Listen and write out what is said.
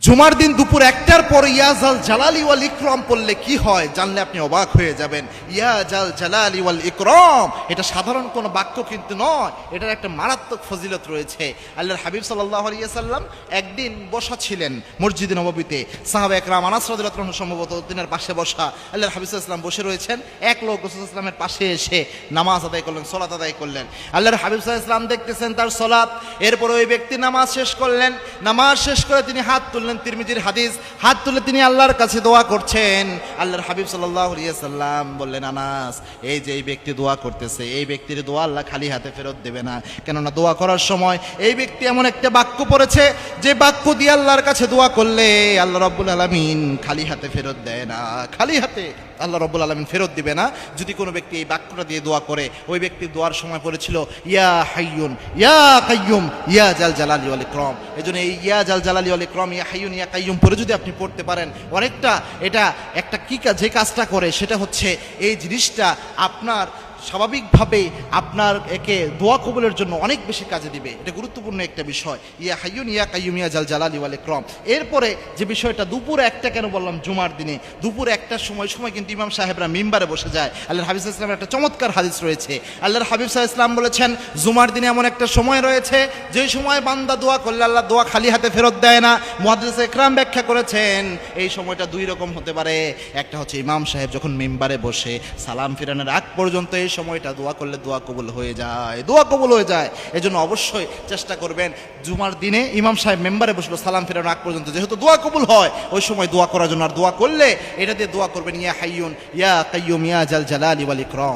জুমার দিন দুপুর 1টার পর ইয়া জাল জালালি ওয়াল ইকরাম পড়লে কি হয় জানলে আপনি অবাক হয়ে যাবেন। ইয়া জাল জালালি ওয়াল ইকরাম এটা সাধারণ কোনো বাক্য কিন্তু নয়, এটার একটা মারাত্মক ফজিলত রয়েছে। আল্লাহর হাবিব সাল্লাল্লাহু আলাইহি ওয়াসাল্লাম একদিন বসা ছিলেন মসজিদে নববীতে। সাহাবা একরাম আনাস রাদিয়াল্লাহু আনহু সম্ভবত তিনার পাশে বসা। আল্লাহর হাবিব সাল্লাল্লাহু আলাইহি ওয়াসাল্লাম বসে রয়েছেন, এক লোক রাসূল সাল্লাল্লাহু আলাইহি ওয়াসাল্লামের পাশে এসে নামাজ আদায় করলেন, সালাত আদায় করলেন। আল্লাহর হাবিব সাল্লাল্লাহু আলাইহি ওয়াসাল্লাম দেখতেছেন তার সালাত, এরপর ওই ব্যক্তি নামাজ শেষ করলেন। নামাজ শেষ করে তিনি হাত তুললেন, তিরমিজির হাদিস, হাত তুলে তিনি আল্লাহর কাছে দোয়া করছেন। আল্লাহর হাবিব সাল্লাল্লাহু আলাইহি ওয়াসাল্লাম বললেন, আনাস, এই যে এই ব্যক্তি দোয়া করতেছে, এই ব্যক্তির দোয়া আল্লাহ খালি হাতে ফেরত দেবে না। কেননা দোয়া করার সময় এই ব্যক্তি এমন একটা বাক্য পড়েছে যে বাক্য দিয়ে আল্লাহর কাছে দোয়া করলে আল্লাহ রাব্বুল আলামিন খালি হাতে ফেরত দেয় না, খালি হাতে আল্লাহ রাব্বুল আলামিন ফেরত দিবে না। যদি কোনো ব্যক্তি এই বাক্যটা দিয়ে দোয়া করে, ওই ব্যক্তির দোয়ার সময় পড়েছিল ইয়া হাইয়ুন ইয়া কাইয়ুম ইয়া জাল জালালি ওয়াল ইকরাম। এজন্য এই ইয়া জাল জালালি ওয়াল ইকরাম, ইয়া হাইয়ুন ইয়া কাইয়ুম পড়ে যদি আপনি পড়তে পারেন, অনেকটা এটা একটা কি কাজ, যে কাজটা করে সেটা হচ্ছে এই জিনিসটা আপনার স্বাভাবিকভাবে আপনার একে দোয়া কবুলের জন্য অনেক বেশি কাজে দিবে। এটা গুরুত্বপূর্ণ একটা বিষয়, ইয়া হাইয়ুন ইয়া কাইয়ুম ইয়া জাল জালালি ওয়াল ইকরাম। এরপরে যে বিষয়টা দুপুর 1টা কেন বললাম জুমার দিনে, দুপুর 1টার সময় কিন্তু ইমাম সাহেবরা মিম্বারে বসে যায়। আল্লাহর হাবিব সাল্লাল্লাহু আলাইহি ওয়াসাল্লামের একটা চমৎকার হাদিস রয়েছে। আল্লাহর হাবিব সাল্লাল্লাহু আলাইহি ওয়াসাল্লাম বলেছেন, জুমার দিনে এমন একটা সময় রয়েছে যে সময় বান্দা দোয়া করলে আল্লাহ দোয়া খালি হাতে ফেরত দেয় না। মুহাদ্দিস ইকরাম ব্যাখ্যা করেছেন এই সময়টা দুই রকম হতে পারে। একটা হচ্ছে ইমাম সাহেব যখন মিম্বারে বসে সালাম ফিরানোর আগ পর্যন্ত এই সময়টা দোয়া করলে দোয়া কবুল হয়ে যায়, দোয়া কবুল হয়ে যায়। এজন্য অবশ্যই চেষ্টা করবেন জুমার দিনে ইমাম সাহেব মেম্বারে বসলো সালাম ফেরানোর আগ পর্যন্ত, যেহেতু দোয়া কবুল হয় ওই সময় দোয়া করার জন্য। আর দোয়া করলে এটা দিয়ে দোয়া করবেন ইয়া হাইয়ুন ইয়া কাইয়ুম ইয়া জাল জালালি ওয়াল ইকরাম।